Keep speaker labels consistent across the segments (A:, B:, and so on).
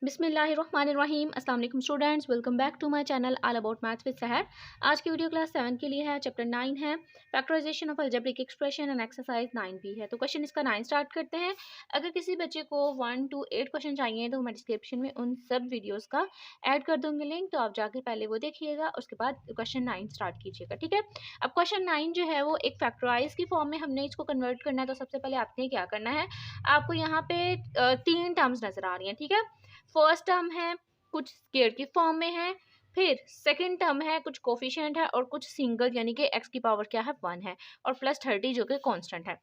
A: बिस्मिल्लाहिर्रहमानिर्रहीम। अस्सलाम वालेकुम students, welcome back to my channel all about maths with Sahar. आज की वीडियो क्लास 7 के लिए है। चैप्टर 9 है factorisation of algebraic expression and exercise 9 भी है। तो क्वेश्चन इसका 9 स्टार्ट करते हैं। अगर किसी बच्चे को 1 to 8 क्वेश्चन चाहिए तो मैं डिस्क्रिप्शन में उन सब वीडियोज़ का ऐड कर दूँगी लिंक, तो आप जाके पहले वो देखिएगा, उसके बाद क्वेश्चन 9 स्टार्ट कीजिएगा, ठीक है। अब क्वेश्चन 9 जो है वो एक फैक्टराइज की फॉर्म में हमने इसको कन्वर्ट करना है। तो सबसे पहले आपने क्या करना है, आपको यहाँ पे 3 टर्म्स नज़र आ रही हैं, ठीक है। फर्स्ट टर्म है कुछ स्क्वायर की फॉर्म में है, फिर सेकंड टर्म है कुछ कोफिशिएंट है, और कुछ सिंगल यानी कि x की पावर क्या है 1 है, और प्लस 30 जो कि कांस्टेंट है।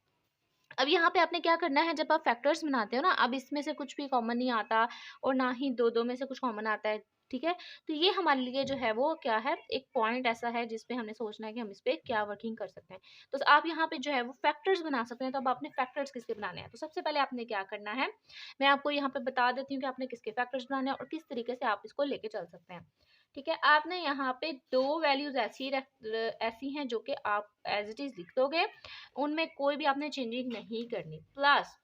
A: अब यहाँ पे आपने क्या करना है, जब आप फैक्टर्स बनाते हो ना, अब इसमें से कुछ भी कॉमन नहीं आता और ना ही दो दो में से कुछ कॉमन आता है, ठीक है। तो ये हमारे लिए जो है वो क्या है, एक पॉइंट ऐसा है जिस पे हमने सोचना है कि हम इस पे क्या वर्किंग कर सकते हैं। तो आप यहाँ पे जो है वो फैक्टर्स बना सकते हैं। तो अब आपने फैक्टर्स किसके बनाने हैं, तो सबसे पहले आपने क्या करना है, मैं आपको यहाँ पे बता देती हूँ कि आपने किसके फैक्टर्स बनाने हैं और किस तरीके से आप इसको लेके चल सकते हैं, ठीक है। आपने यहाँ पे दो वैल्यूज ऐसी हैं जो कि आप एज इट इज लिख दोगे, उनमें कोई भी आपने चेंजिंग नहीं करनी। प्लस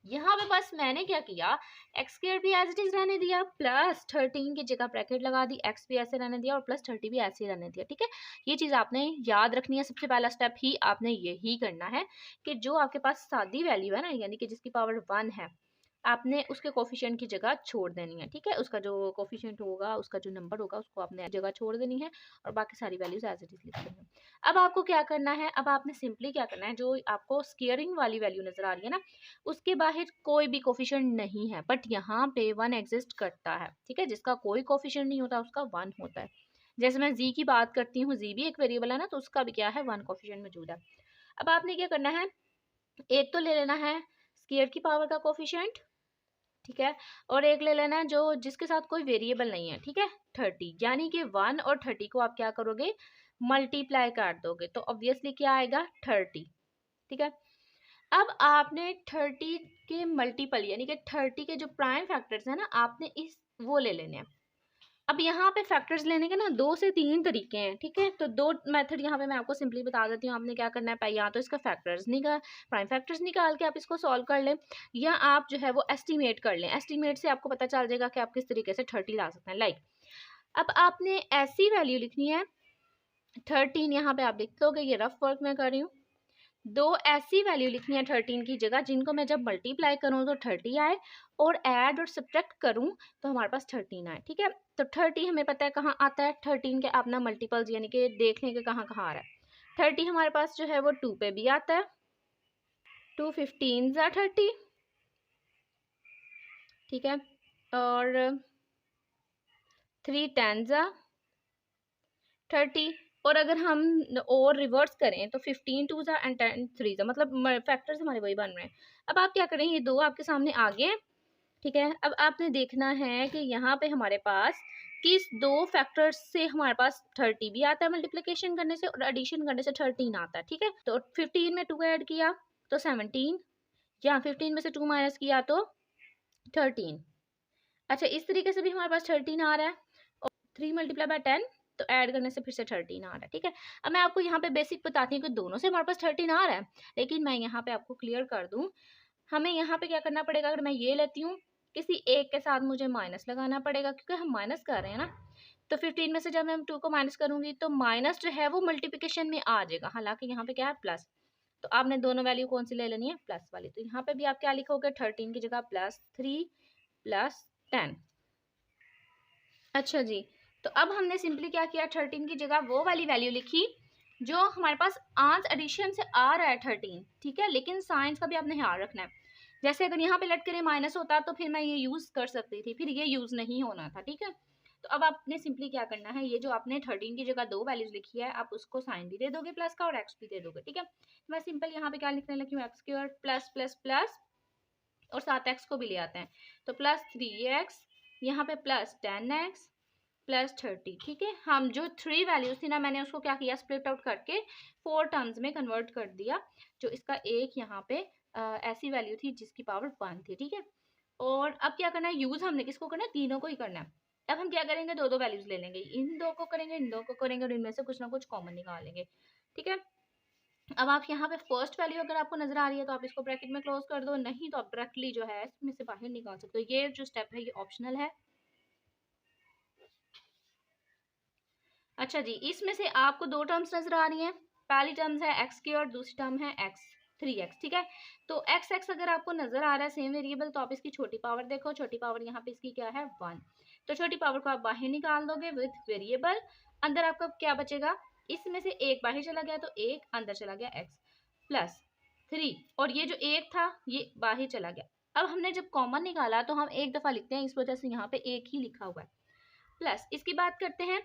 A: यहाँ पे बस मैंने क्या किया, एक्स स्क्वायर भी एज इट इज रहने दिया, प्लस 13 की जगह ब्रैकेट लगा दी, एक्स भी ऐसे रहने दिया और प्लस 30 भी ऐसे रहने दिया, ठीक है। ये चीज़ आपने याद रखनी है। सबसे पहला स्टेप ही आपने यही करना है कि जो आपके पास सादी वैल्यू है ना, यानी कि जिसकी पावर 1 है, आपने उसके कोफिशिएंट की जगह छोड़ देनी है, ठीक है। उसका जो कोफिशिएंट होगा, उसका जो नंबर होगा, उसको आपने जगह छोड़ देनी है और बाकी सारी वैल्यूज एज इट इज लिख देनी है। अब आपको क्या करना है, अब आपने सिंपली क्या करना है, जो आपको स्क्वायरिंग वाली वैल्यू नजर आ रही है ना, उसके बाहर कोई भी कोफिशिएंट नहीं है, बट यहाँ पे 1 एग्जिस्ट करता है, ठीक है। जिसका कोई कोफिशिएंट नहीं होता उसका 1 होता है। जैसे मैं जी की बात करती हूँ, जी भी एक वेरिएबल है ना, तो उसका भी क्या है 1 कोफिशिएंट मौजूद है। अब आपने क्या करना है, एक तो ले लेना है स्क्वायर की पावर का कोफिशिएंट, ठीक है, और एक ले लेना है जो जिसके साथ कोई वेरिएबल नहीं है, ठीक है, 30, यानी कि 1 और 30 को आप क्या करोगे, मल्टीप्लाई कर दोगे, तो ऑब्वियसली क्या आएगा 30, ठीक है। अब आपने 30 के मल्टीपल यानी कि 30 के जो प्राइम फैक्टर्स है ना, आपने इस वो ले लेने हैं। अब यहाँ पे फैक्टर्स लेने के ना 2 से 3 तरीके हैं, ठीक है। तो दो मेथड यहाँ पे मैं आपको सिंपली बता देती हूँ। आपने क्या करना है, या तो इसका फैक्टर्स निकाल प्राइम फैक्टर्स निकाल के आप इसको सॉल्व कर लें, या आप जो है वो एस्टिमेट कर लें। एस्टिमेट से आपको पता चल जाएगा कि आप किस तरीके से 30 ला सकते हैं। लाइक अब आपने ऐसी वैल्यू लिखनी है 13, यहाँ पे आप लिख दोगे, ये रफ वर्क में कर रही हूँ। दो ऐसी वैल्यू लिखनी है 13 की जगह जिनको मैं जब मल्टीप्लाई करूँ तो 30 आए, और ऐड और सब्ट्रैक्ट करूँ तो हमारे पास 13 आए, ठीक है। तो 30 हमें पता है कहाँ आता है, 13 के अपना मल्टीपल्स यानी कि देख लें कि कहाँ कहाँ आ रहा है। 30 हमारे पास जो है वो 2 पे भी आता है, 2 15 ज़ा 30, ठीक है, और 3 10 ज़ा 30। और अगर हम और रिवर्स करें तो 15 2 ज़ा एंड 10 3 ज़ा, मतलब फैक्टर्स हमारे वही बन रहे हैं। अब आप क्या करें, ये दो आपके सामने आ गए हैं, ठीक है। अब आपने देखना है कि यहाँ पे हमारे पास किस दो फैक्टर्स से हमारे पास 30 भी आता है मल्टीप्लिकेशन करने से, और एडिशन करने से 13 आता है, ठीक है। तो 15 में 2 ऐड किया तो 17, या 15 में से 2 माइनस किया तो 13। अच्छा, इस तरीके से भी हमारे पास 13 आ रहा है, और 3 मल्टीप्लाई बाय 10 तो ऐड करने से फिर से 13 आ रहा है, ठीक है। अब मैं आपको यहाँ पे बेसिक बताती हूँ कि दोनों से हमारे पास 13 आ रहा है, लेकिन मैं यहाँ पे आपको क्लियर कर दूँ, हमें यहाँ पे क्या करना पड़ेगा। अगर मैं ये लेती हूँ, किसी एक के साथ मुझे माइनस लगाना पड़ेगा, क्योंकि हम माइनस कर रहे हैं ना। तो 15 में से जब मैं 2 को माइनस करूंगी तो माइनस जो है वो मल्टीप्लिकेशन में आ जाएगा, हालांकि यहाँ पे क्या है प्लस। तो आपने दोनों वैल्यू कौन सी ले लेनी है, प्लस वाली। तो यहाँ पे भी आप क्या लिखोगे, 13 की जगह +3 +10। अच्छा जी, तो अब हमने सिंपली क्या किया, 13 की जगह वो वाली वैल्यू लिखी जो हमारे पास आंस एडिशन से आ रहा है 13, ठीक है। लेकिन साइंस का भी आपने ध्यान रखना है। जैसे अगर यहाँ पे लट करें माइनस होता तो फिर मैं ये यूज कर सकती थी, फिर ये यूज नहीं होना था, ठीक है। तो अब आपने सिंपली क्या करना है, ये जो आपने 13 की जगह दो वैल्यूज लिखी है, आप उसको साइन भी दे दोगे प्लस का और एक्स भी दे दोगे, ठीक है। तो मैं सिंपल यहाँ पे क्या लिखने लगी हूँ, x square plus plus plus और साथ एक्स को भी ले आते हैं, तो +3x, यहाँ पे +10x +30, ठीक है। हम जो 3 वैल्यूज थी ना, मैंने उसको क्या किया, स्प्लिट आउट करके 4 टर्म्स में कन्वर्ट कर दिया। जो इसका एक यहाँ पे ऐसी वैल्यू थी जिसकी पावर 1 थी, ठीक है। और अब क्या करना है, यूज हमने किसको करना है, तीनों को ही करना है। अब हम क्या करेंगे, दो दो वैल्यूज ले लेंगे, इन दो को करेंगे, इन दो को करेंगे, और इनमें से कुछ ना कुछ कॉमन निकालेंगे, ठीक है। अब आप यहाँ पे फर्स्ट वैल्यू अगर आपको नजर आ रही है तो आप इसको ब्रैकेट में क्लोज कर दो, नहीं तो आप डायरेक्टली जो है इसमें से बाहर निकाल सकते हो। ये जो स्टेप है ये ऑप्शनल है। अच्छा जी, इसमें से आपको दो टर्म्स नजर आ रही हैं। पहली टर्म्स है एक्स की और दूसरी टर्म है एक्स 3x, ठीक है। तो एक्स एक्स अगर आपको नजर आ रहा है सेम वेरिएबल, तो आप इसकी छोटी पावर देखो, छोटी पावर यहाँ पे इसकी क्या है 1। तो छोटी पावर को आप बाहर निकाल दोगे विद वेरिएबल, अंदर आपका क्या बचेगा, इसमें से एक बाहर चला गया तो एक अंदर चला गया x प्लस 3, और ये जो एक था ये बाहर चला गया। अब हमने जब कॉमन निकाला तो हम एक दफा लिखते हैं, इस वजह से यहाँ पे एक ही लिखा हुआ है। प्लस इसकी बात करते हैं,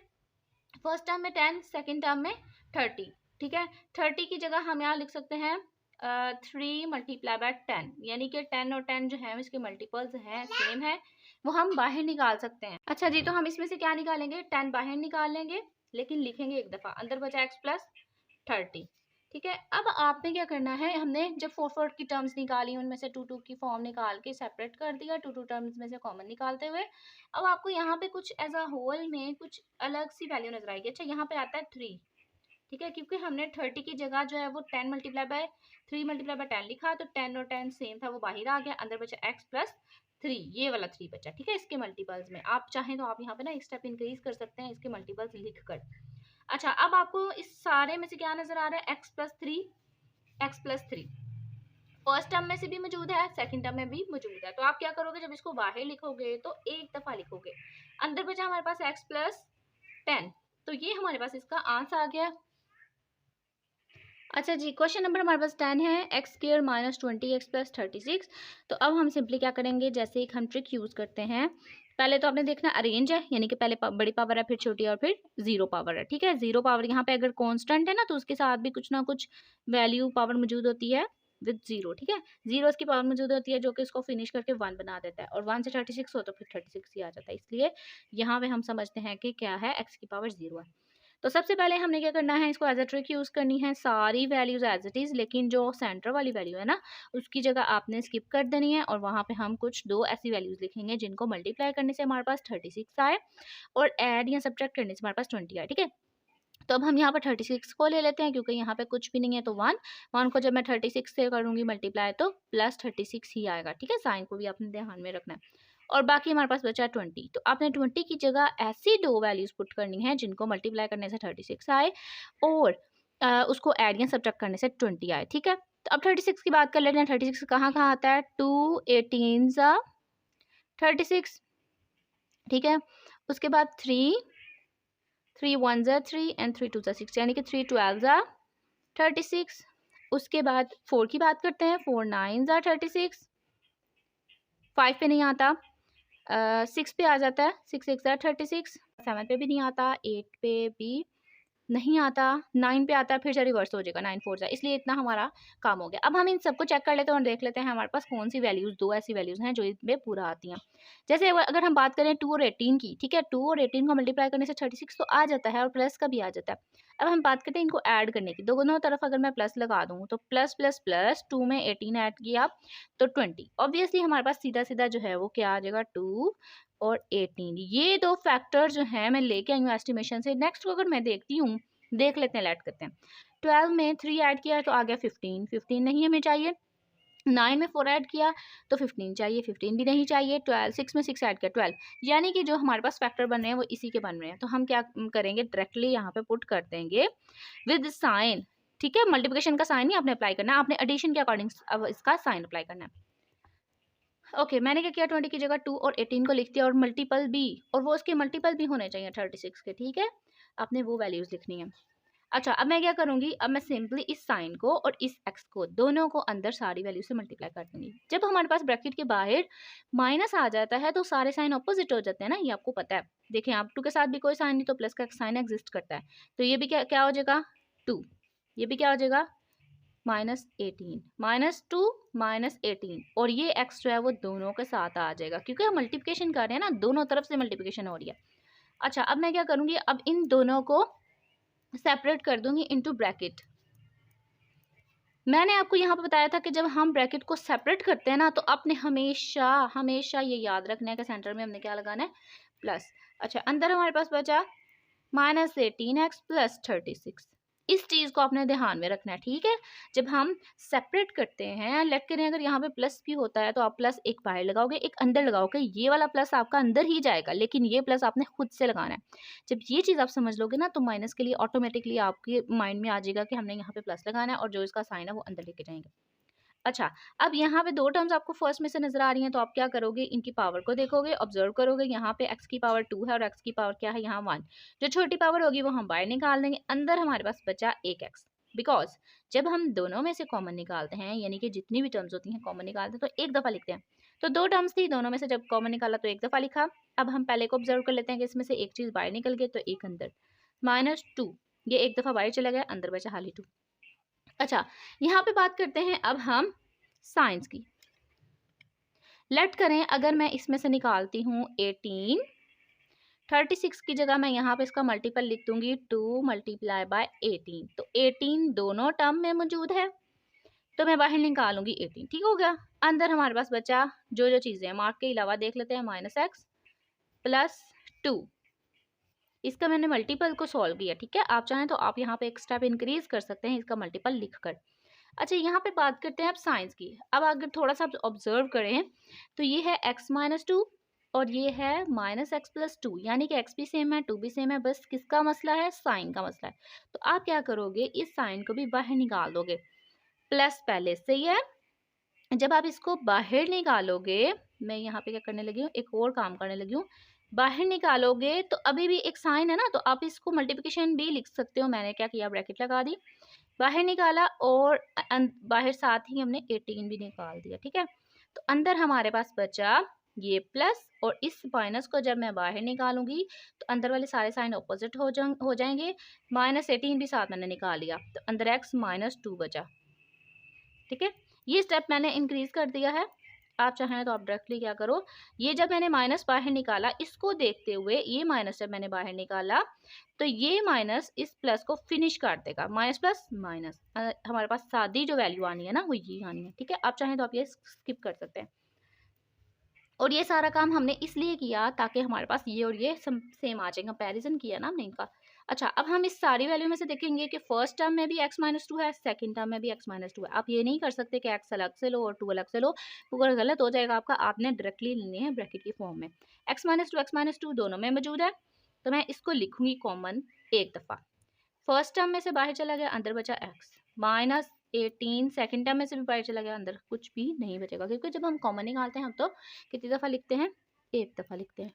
A: फर्स्ट टर्म में 10, सेकेंड टर्म में 30, ठीक है। 30 की जगह हम यहाँ लिख सकते हैं 3 मल्टीप्लाई बाय 10, यानी कि 10 और 10 जो है इसके मल्टीपल्स हैं, सेम है, वो हम बाहर निकाल सकते हैं। अच्छा जी, तो हम इसमें से क्या निकालेंगे, 10 बाहर निकाल लेंगे, लेकिन लिखेंगे एक दफा, अंदर बचा x प्लस 30, ठीक है। अब आपने क्या करना है, हमने जब 4 की टर्म्स निकाली उनमें से 2 की फॉर्म निकाल के सेपरेट कर दिया, 2 टर्म्स में से कॉमन निकालते हुए। अब आपको यहाँ पे कुछ एज अ होल में कुछ अलग सी वैल्यू नजर आएगी। अच्छा, यहाँ पे आता है 3, ठीक है, क्योंकि हमने 30 की जगह जो है वो 10 मल्टीप्लाई बाय 3 मल्टीप्लाई बाय 10 लिखा, तो 10 और 10 सेम था, वो बाहर आ गया, अंदर बचा x प्लस 3, ये वाला 3 बचा, ठीक है। इसके मल्टीपल्स में आप चाहें तो आप यहाँ पे ना एक स्टेप इंक्रीज कर सकते हैं इसके मल्टीपल्स लिख कर। अच्छा, अब आपको इस सारे में से क्या नजर आ रहा है, x plus 3, x plus 3 first term में से भी मौजूद है, सेकंड टर्म में भी मौजूद है। तो आप क्या करोगे, जब इसको बाहर लिखोगे तो एक दफा लिखोगे, अंदर बचा हमारे पास x प्लस 10, तो ये हमारे पास इसका आंसर आ गया। अच्छा जी, क्वेश्चन नंबर हमारे पास 10 है, x square minus 20x plus 36। तो अब हम सिंपली क्या करेंगे, जैसे एक हम ट्रिक यूज़ करते हैं, पहले तो आपने देखना अरेंज है, यानी कि पहले बड़ी पावर है, फिर छोटी और फिर जीरो पावर है, ठीक है। जीरो पावर यहाँ पे अगर कांस्टेंट है ना, तो उसके साथ भी कुछ ना कुछ वैल्यू पावर मौजूद होती है विद जीरो, ठीक है। जीरो की पावर मौजूद होती है जो कि इसको फिनिश करके 1 बना देता है, और 1 से 36 हो तो फिर 36 ही आ जाता है, इसलिए यहाँ पे हम समझते हैं कि क्या है, एक्स की पावर 0 है। तो सबसे पहले हमने क्या करना है, इसको एज अ ट्रिक यूज़ करनी है, सारी वैल्यूज एज इट इज़, लेकिन जो सेंटर वाली वैल्यू है ना उसकी जगह आपने स्किप कर देनी है, और वहाँ पे हम कुछ दो ऐसी वैल्यूज लिखेंगे जिनको मल्टीप्लाई करने से हमारे पास 36 आए और ऐड या सब्ट्रैक्ट करने से हमारे पास 20 आए, ठीक है। तो अब हम यहाँ पर 36 को ले लेते हैं, क्योंकि यहाँ पे कुछ भी नहीं है, तो 1 को जब मैं 36 से करूँगी मल्टीप्लाई तो प्लस 36 ही आएगा, ठीक है। साइन को भी आपने ध्यान में रखना है, और बाकी हमारे पास बचा 20। तो आपने 20 की जगह ऐसी दो वैल्यूज पुट करनी है जिनको मल्टीप्लाई करने से 36 आए और उसको एड या सब्ट्रैक्ट करने से 20 आए, ठीक है। तो अब 36 की बात कर लेते हैं, 36 कहाँ कहाँ आता है, 2 18 36, ठीक है। उसके बाद 3 1 3 एंड 3 2 6, यानी कि 3 12 36। उसके बाद 4 की बात करते हैं, 4 9 36, 5 पे नहीं आता, 6 पे आ जाता है, 6 6 36, 7 पे भी नहीं आता, 8 पे भी नहीं आता, 9 पे आता है, फिर से रिवर्स हो जाएगा, 9 4 इसलिए इतना हमारा काम हो गया। अब हम इन सबको चेक कर लेते हैं और देख लेते हैं हमारे पास कौन सी वैल्यूज, दो ऐसी वैल्यूज हैं जो इसमें पूरा आती हैं। जैसे अगर हम बात करें 2 और 18 की, ठीक है, 2 और 18 को मल्टीप्लाई करने से 36 तो आ जाता है और प्लस का भी आ जाता है। अब हम बात करते हैं इनको ऐड करने की, दोनों तरफ अगर मैं प्लस लगा दूँ तो प्लस प्लस प्लस 2 में 18 ऐड किया तो 20, ऑब्वियसली हमारे पास सीधा सीधा जो है वो क्या आ जाएगा, 2 और 18। ये दो फैक्टर जो है मैं लेके आई हूँ एस्टिमेशन से। नेक्स्ट को अगर मैं देखती हूँ, देख लेते हैं, ऐड करते हैं, 12 में 3 ऐड किया तो आ गया 15, 15 नहीं हमें चाहिए। 9 में 4 ऐड किया तो 15 चाहिए, 15 भी नहीं चाहिए। 12 6 में 6 ऐड किया 12, यानी कि जो हमारे पास फैक्टर बन रहे हैं वो इसी के बन रहे हैं। तो हम क्या करेंगे, डायरेक्टली यहाँ पे पुट कर देंगे विद साइन, ठीक है। मल्टीप्लिकेशन का साइन ही आपने अप्लाई करना है, आपने एडिशन के अकॉर्डिंग अब इसका साइन अप्लाई करना है। ओके, मैंने क्या किया, 20 की जगह 2 और 18 को लिख दिया, और मल्टीपल भी, और वो उसके मल्टीपल भी होने चाहिए 36 के, ठीक है। आपने वो वैल्यूज लिखनी है। अच्छा, अब मैं क्या करूंगी, अब मैं सिंपली इस साइन को और इस एक्स को दोनों को अंदर सारी वैल्यू से मल्टीप्लाई कर दूंगी। जब हमारे पास ब्रैकेट के बाहर माइनस आ जाता है तो सारे साइन ऑपोजिट हो जाते हैं ना, ये आपको पता है। देखें, आप 2 के साथ भी कोई साइन नहीं तो प्लस का साइन एग्जिस्ट करता है, तो ये भी क्या क्या हो जाएगा 2, ये भी क्या हो जाएगा -18, -2 -18, और ये एक्स जो है वो दोनों के साथ आ जाएगा, क्योंकि हम मल्टीप्लिकेशन कर रहे हैं ना, दोनों तरफ से मल्टीप्लिकेशन हो रही है। अच्छा, अब मैं क्या करूंगी, अब इन दोनों को सेपरेट कर दूंगी इनटू ब्रैकेट। मैंने आपको यहाँ पे बताया था कि जब हम ब्रैकेट को सेपरेट करते हैं ना, तो आपने हमेशा हमेशा ये याद रखना है कि सेंटर में हमने क्या लगाना है, प्लस। अच्छा, अंदर हमारे पास बचा -18x प्लस 36, इस चीज़ को आपने ध्यान में रखना है, ठीक है। जब हम सेपरेट करते हैं, लेट करें अगर यहाँ पे प्लस भी होता है तो आप प्लस एक बाहर लगाओगे, एक अंदर लगाओगे, ये वाला प्लस आपका अंदर ही जाएगा, लेकिन ये प्लस आपने खुद से लगाना है। जब ये चीज़ आप समझ लोगे ना, तो माइनस के लिए ऑटोमेटिकली आपके माइंड में आ जाएगा कि हमने यहाँ पे प्लस लगाना है, और जो इसका साइन है वो अंदर लेके जाएंगे। अच्छा, अब यहाँ पे 2 टर्म्स आपको फर्स्ट में से नज़र आ रही हैं, तो आप क्या करोगे, इनकी पावर को देखोगे, ऑब्जर्व करोगे। यहाँ पे x की पावर 2 है और x की पावर क्या है, यहाँ 1। जो छोटी पावर होगी वो हम बाहर निकाल देंगे, अंदर हमारे पास बचा एक x। बिकॉज जब हम दोनों में से कॉमन निकालते हैं, यानी कि जितनी भी टर्म्स होती हैं कॉमन निकालते हैं, तो एक दफ़ा लिखते हैं। तो 2 टर्म्स थी, दोनों में से जब कॉमन निकाला तो एक दफ़ा लिखा। अब हम पहले को ऑब्जर्व कर लेते हैं कि इसमें से एक चीज़ बाहर निकल गई, तो एक अंदर। -2, ये एक दफ़ा बाहर चला गया, अंदर बचा खाली 2। अच्छा, यहाँ पे बात करते हैं अब हम साइंस की। लेट करें अगर मैं इसमें से निकालती हूँ 18, 36 की जगह मैं यहाँ पे इसका मल्टीपल लिख दूंगी 2 × 18। तो 18 दोनों टर्म में मौजूद है, तो मैं बाहर निकालूंगी 18, ठीक हो गया। अंदर हमारे पास बचा जो जो चीज़ें हैं, मार्क के अलावा देख लेते हैं, -x + 2। इसका मैंने मल्टीपल को सॉल्व किया, ठीक है। आप चाहें तो आप यहाँ पे एक स्टेप इंक्रीज कर सकते हैं इसका मल्टीपल लिखकर। अच्छा, यहाँ पे बात करते हैं अब साइंस की। अब अगर थोड़ा सा ऑब्जर्व करें तो ये है x - 2 और ये है -x + 2, यानी कि x भी सेम है, 2 भी सेम है, बस किसका मसला है, साइन का मसला है। तो आप क्या करोगे, इस साइन को भी बाहर निकाल दोगे, प्लस पहले से ही है। जब आप इसको बाहर निकालोगे, मैं यहाँ पे क्या करने लगी हूँ, एक और काम करने लगी हूँ, बाहर निकालोगे तो अभी भी एक साइन है ना, तो आप इसको मल्टीप्लिकेशन भी लिख सकते हो। मैंने क्या किया, ब्रैकेट लगा दी, बाहर निकाला, और बाहर साथ ही हमने 18 भी निकाल दिया, ठीक है। तो अंदर हमारे पास बचा ये प्लस, और इस माइनस को जब मैं बाहर निकालूंगी तो अंदर वाले सारे साइन ऑपोजिट हो जाएंगे। -18 भी साथ मैंने निकाल लिया, तो अंदर x - 2 बचा, ठीक है। ये स्टेप मैंने इंक्रीज कर दिया है। आप चाहें तो आप डायरेक्टली क्या करो, ये जब मैंने माइनस बाहर निकाला, इसको देखते हुए ये माइनस जब मैंने बाहर निकाला, तो ये माइनस इस प्लस को फिनिश कर देगा, माइनस प्लस माइनस। हमारे पास सादी जो वैल्यू आनी है ना, वो ये आनी है, ठीक है। आप चाहें तो आप ये स्किप कर सकते हैं। और ये सारा काम हमने इसलिए किया ताकि हमारे पास ये और ये सेम आ जाए, कंपैरिजन किया ना हमने इनका। अच्छा, अब हम इस सारी वैल्यू में से देखेंगे कि फर्स्ट टर्म में भी x - 2 है, सेकंड टर्म में भी x - 2 है। आप ये नहीं कर सकते कि x अलग से लो और 2 अलग से लो, वो गलत हो जाएगा आपका। आपने डायरेक्टली लेने हैं ब्रैकेट की फॉर्म में। x - 2 दोनों में मौजूद है, तो मैं इसको लिखूंगी कॉमन एक दफ़ा। फर्स्ट टर्म में से बाहर चला गया, अंदर बचा x -18। सेकंड टर्म में से भी बाहर चला गया, अंदर कुछ भी नहीं बचेगा, क्योंकि जब हम कॉमन निकालते हैं हम तो कितनी दफ़ा लिखते हैं, एक दफ़ा लिखते हैं।